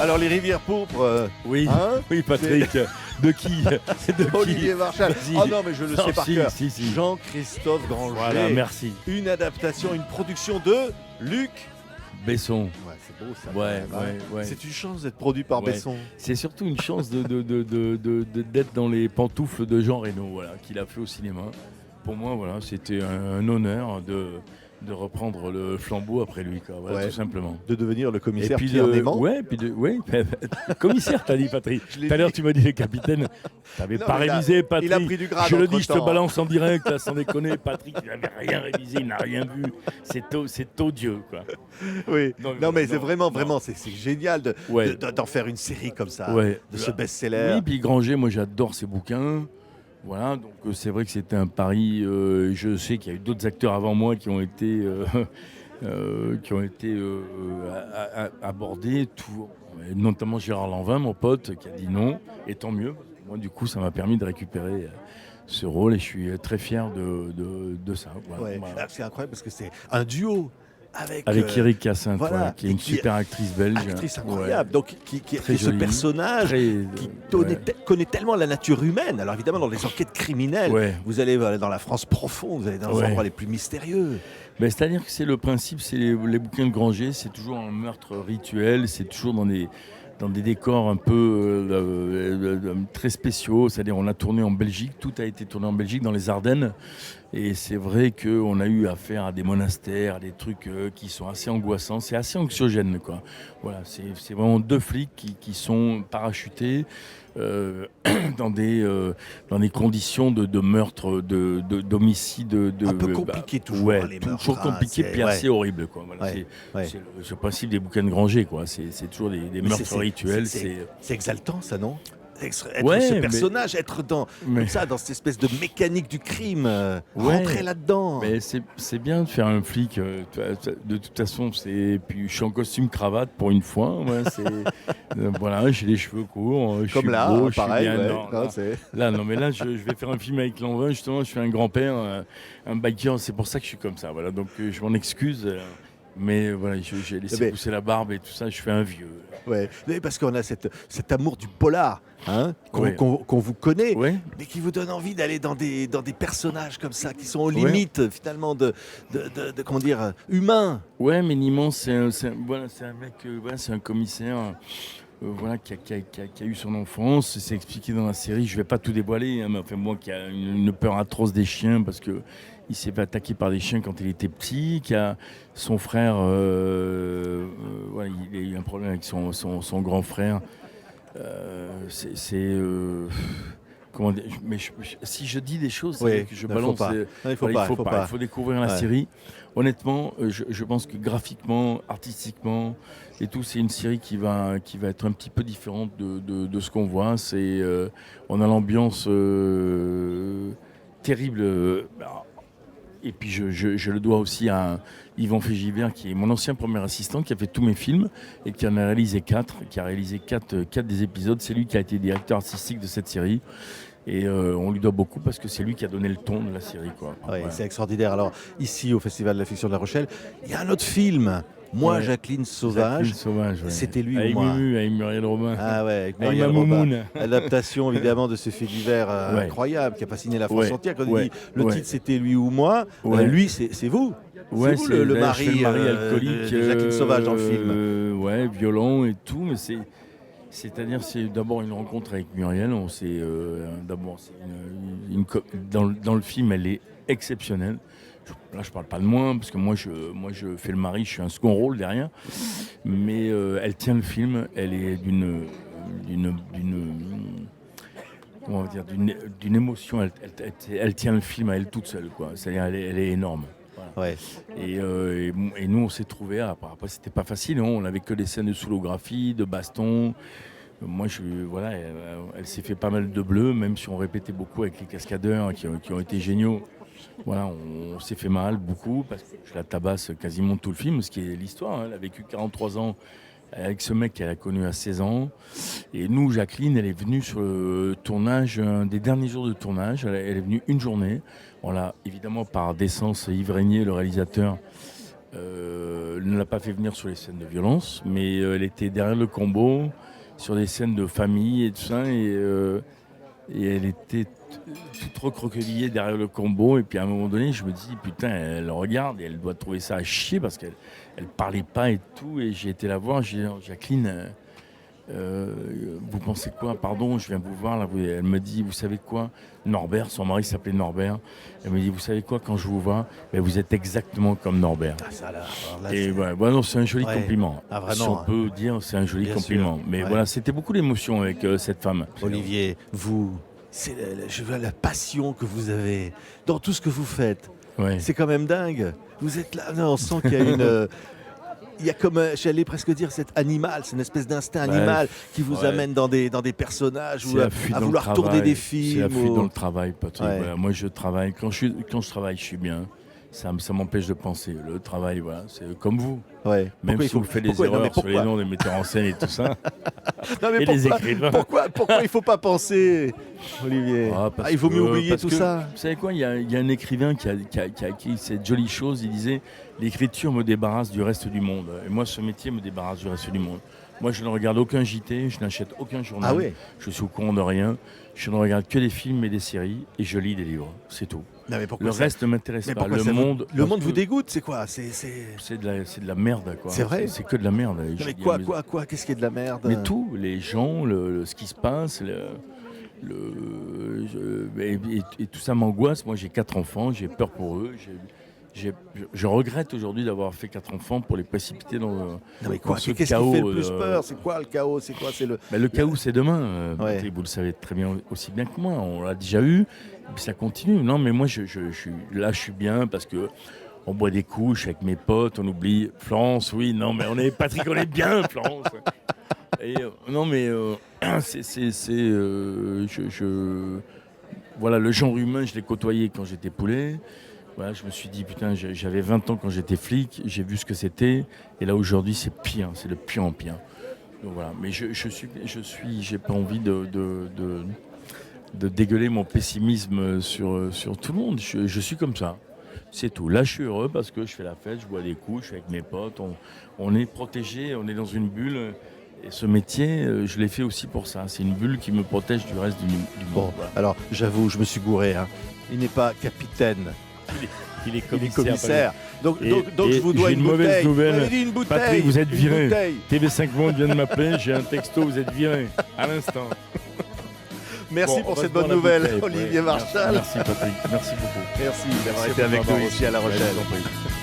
Alors, les rivières pourpres, Oui, hein, oui, Patrick. De qui? Olivier Marchal. Oh non, mais je le sais par cœur. Si. Jean-Christophe Granger. Voilà, merci. Une adaptation, une production de Luc Besson. Ouais, c'est beau ça. Ouais. C'est une chance d'être produit par Ouais. Besson. C'est surtout une chance d'être dans les pantoufles de Jean Reno, voilà, qu'il a fait au cinéma. Pour moi, voilà, c'était un honneur de reprendre le flambeau après lui, quoi, voilà, Ouais. tout simplement. De devenir le commissaire puis Pierre Nément. Commissaire, t'as dit, Patrick. Je l'ai Tout à l'heure, dit. tu m'as dit le capitaine. T'avais Non, pas mais il a- révisé, Patrick. il a pris du grade Je le dis, je te entre-temps. balance en direct, là, sans déconner. Patrick, il n'avait rien révisé, il n'a rien vu. C'est odieux, quoi. Oui. Donc, Non, mais c'est non. vraiment, c'est génial Ouais. d'en faire une série comme ça, Ouais. de ce best-seller. Oui, puis Granger, moi j'adore ses bouquins. Voilà, donc c'est vrai que c'était un pari. Je sais qu'il y a eu d'autres acteurs avant moi qui ont été, abordés, notamment Gérard Lanvin, mon pote, qui a dit non, et tant mieux. Moi, du coup, ça m'a permis de récupérer ce rôle et je suis très fier de ça. Voilà. Ouais. Voilà. Alors, c'est incroyable parce que c'est un duo avec Eric Cassint, voilà, qui est une super actrice belge. actrice incroyable, donc qui Très est ce jolie. personnage qui connaît tellement la nature humaine. Alors évidemment, dans les enquêtes criminelles, Ouais. vous allez dans la France profonde, vous allez dans les Ouais. endroits les plus mystérieux. Ben, c'est-à-dire que c'est le principe, c'est les bouquins de Granger, c'est toujours un meurtre rituel, c'est toujours dans des décors un peu très spéciaux. C'est-à-dire on a tourné en Belgique, tout a été tourné en Belgique, dans les Ardennes. Et c'est vrai qu'on a eu affaire à des monastères, à des trucs qui sont assez angoissants. C'est assez anxiogène, quoi. Voilà, c'est vraiment deux flics qui sont parachutés dans des conditions de meurtre, d'homicide. Un peu compliqué toujours, Ouais, les meurtres, toujours compliqué, c'est- puis ouais. assez horrible, quoi. Voilà, Ouais. c'est le principe des bouquins de Granger, quoi. C'est toujours des Mais meurtres c'est- rituels. C'est exaltant, ça, non? Être Ouais, ce mais- personnage, être mais- comme ça, dans cette espèce de mécanique du crime, Ouais. rentrer là-dedans. Mais c'est bien de faire un flic. De toute façon, puis je suis en costume cravate pour une fois. Ouais, voilà, j'ai les cheveux courts. Je Comme suis là, beau, je suis pareil. bien. Ouais. Non, Non, non. c'est- Là, mais là, je vais faire un film avec Lanvin. Justement, je suis un grand-père, un biker. C'est pour ça que je suis comme ça. Voilà, donc je m'en excuse. Mais voilà, j'ai laissé Mais- pousser la barbe et tout ça. Je fais un vieux. Ouais. Mais parce qu'on a cet amour du polar, hein, Ouais. qu'on vous connaît, Ouais. mais qui vous donne envie d'aller dans des personnages comme ça, qui sont aux Ouais. limites finalement de comment dire, humains. Ouais, mais Niman, c'est un mec, voilà, c'est un commissaire voilà, qui a eu son enfance. C'est expliqué dans la série. Je vais pas tout dévoiler, hein, mais enfin, moi qui a une peur atroce des chiens parce que il s'est fait attaquer par des chiens quand il était petit, qui a son frère, voilà, il a eu un problème avec son grand frère. Comment dire, si je dis des choses, Oui, que je non, balance. faut pas. Non, il faut Voilà, pas. il faut découvrir la Ouais. série. Honnêtement, je pense que graphiquement, artistiquement et tout, c'est une série qui va être un petit peu différente de ce qu'on voit. On a l'ambiance terrible. Et puis je le dois aussi à Yvan Fégibert, qui est mon ancien premier assistant, qui a fait tous mes films et qui en a réalisé 4, qui a réalisé 4 des épisodes. C'est lui qui a été directeur artistique de cette série. Et on lui doit beaucoup parce que c'est lui qui a donné le ton de la série, quoi. Ouais, Voilà. c'est extraordinaire. Alors ici au Festival de la fiction de La Rochelle, il y a un autre film. Moi, Ouais. Jacqueline Sauvage. Jacqueline Sauvage, ouais. C'était lui ou avec moi. Mumu, avec Muriel Robin. Ah ouais, avec Avec Muriel ma Robin. moumoune. Adaptation évidemment de ce fait divers Ouais. incroyable qui a fasciné la France Ouais. entière. Quand il Ouais. dit le Ouais. titre c'était lui ou moi, Ouais. lui c'est vous. Ouais, c'est vous le là, je fais mari, alcoolique de Jacqueline Sauvage dans le film. Ouais, violent et tout, mais c'est-à-dire c'est d'abord une rencontre avec Muriel. D'abord dans le film, elle est exceptionnelle. Là, je parle pas de moi parce que moi, je fais le mari, je suis un second rôle derrière. Mais elle tient le film. Elle est comment on va dire, d'une émotion. Elle tient le film à elle toute seule, quoi. C'est-à-dire, elle est énorme. Voilà. Ouais. Et nous, on s'est trouvés. Après, c'était pas facile. Hein, on n'avait que des scènes de soolographie, de baston. Moi, voilà, elle s'est fait pas mal de bleu, même si on répétait beaucoup avec les cascadeurs qui ont été géniaux. Voilà, on s'est fait mal beaucoup parce que je la tabasse quasiment tout le film, ce qui est l'histoire. Hein. Elle a vécu 43 ans avec ce mec qu'elle a connu à 16 ans. Et nous, Jacqueline, elle est venue sur le tournage, un des derniers jours de tournage. Elle est venue une journée. On l'a évidemment par décence, Yves Régnier, le réalisateur, ne l'a pas fait venir sur les scènes de violence, mais elle était derrière le combo, sur des scènes de famille et tout ça, et elle était toute recroquevillée derrière le combo. Et puis à un moment donné, je me dis, putain, elle regarde et elle doit trouver ça à chier parce qu'elle parlait pas et tout. Et j'ai été la voir, j'ai dit, Jacqueline, vous pensez quoi? Pardon, je viens vous voir là. Elle me dit, vous savez quoi? Norbert, son mari s'appelait Norbert. Elle me dit, vous savez quoi? Quand je vous vois, ben, vous êtes exactement comme Norbert. Ah, ça, alors là, Et c'est- voilà, non, c'est un joli Ouais. compliment. Ah, vraiment, Si on hein. peut dire, c'est un joli Bien compliment. sûr. Mais Ouais. voilà, c'était beaucoup d'émotion avec cette femme. Olivier, vous, c'est je vois la passion que vous avez dans tout ce que vous faites. Ouais. C'est quand même dingue. Vous êtes là, non, on sent qu'il y a une. Il y a comme, j'allais presque dire, cet animal, c'est une espèce d'instinct Bah, animal qui vous ouais. amène dans des personnages ou C'est à la fuite dans le vouloir tourner travail. des C'est la films. fuite ou- dans le travail, Patrick. Ouais. Voilà, moi, je travaille. Quand je travaille, je suis bien. Ça m'empêche de penser. Le travail, voilà, c'est comme vous. Ouais. Même Pourquoi si il faut- vous faites des pourquoi- non, mais erreurs sur les pourquoi noms des metteurs en scène et tout ça. Non, mais et les pourquoi, écrivains. pourquoi il faut pas penser, Olivier? Parce Il vaut mieux que- oublier parce tout que, ça. Vous savez quoi, il y a un écrivain qui a écrit cette jolie chose. Il disait, l'écriture me débarrasse du reste du monde. Et moi, ce métier me débarrasse du reste du monde. Moi, je ne regarde aucun JT, je n'achète aucun journal. Ah oui. Je suis au courant de rien. Je ne regarde que des films et des séries et je lis des livres. C'est tout. Non, mais pourquoi Le ça- reste ne m'intéresse mais pas. pourquoi Le ça vous- monde, le parce monde vous que dégoûte, c'est quoi? c'est de la merde, quoi. C'est vrai C'est que de la merde. Non, mais quoi? Qu'est-ce qui est de la merde? Mais tout, les gens, ce qui se passe, et tout ça m'angoisse. Moi, j'ai 4 enfants, j'ai peur pour eux. Je regrette aujourd'hui d'avoir fait 4 enfants pour les précipiter dans Non, mais dans quoi? ce Qu'est-ce chaos. qui fait le plus peur? C'est quoi le chaos? C'est quoi? C'est le. Ben, le chaos, c'est demain. Ouais. Patrick, vous le savez très bien, aussi bien que moi. On l'a déjà eu, et puis ça continue. Non, mais moi, je suis bien parce que on boit des coups, je suis avec mes potes, on oublie Florence. Oui, non, mais Patrick, on est bien, Florence. Et, non, mais voilà, le genre humain, je l'ai côtoyé quand j'étais poulet. Voilà, je me suis dit, putain, j'avais 20 ans quand j'étais flic, j'ai vu ce que c'était, et là aujourd'hui c'est pire, c'est le pire en pire. Donc voilà, mais j'ai pas envie de dégueuler mon pessimisme sur tout le monde. Je suis comme ça, c'est tout. Là, je suis heureux parce que je fais la fête, je bois des coups, je suis avec mes potes, on est protégé, on est dans une bulle. Et ce métier, je l'ai fait aussi pour ça. C'est une bulle qui me protège du reste du Bon, monde. Voilà. alors j'avoue, je me suis gouré. Hein. Il n'est pas capitaine, Il est il est commissaire. Donc, Et- donc et je vous dois j'ai une une mauvaise bouteille. nouvelle. Vous m'avez dit une bouteille. Patrick, vous êtes une viré. bouteille. TV5 Monde vient de m'appeler, j'ai un texto, vous êtes viré. À l'instant. Merci Bon, on pour va cette se boire bonne la nouvelle, bouteille. Olivier Ouais, Marchal. Merci Patrick, merci beaucoup. Merci d'avoir Merci été à vous avec de nous m'avoir ici à La reçu. Rochelle. Je vous en prie.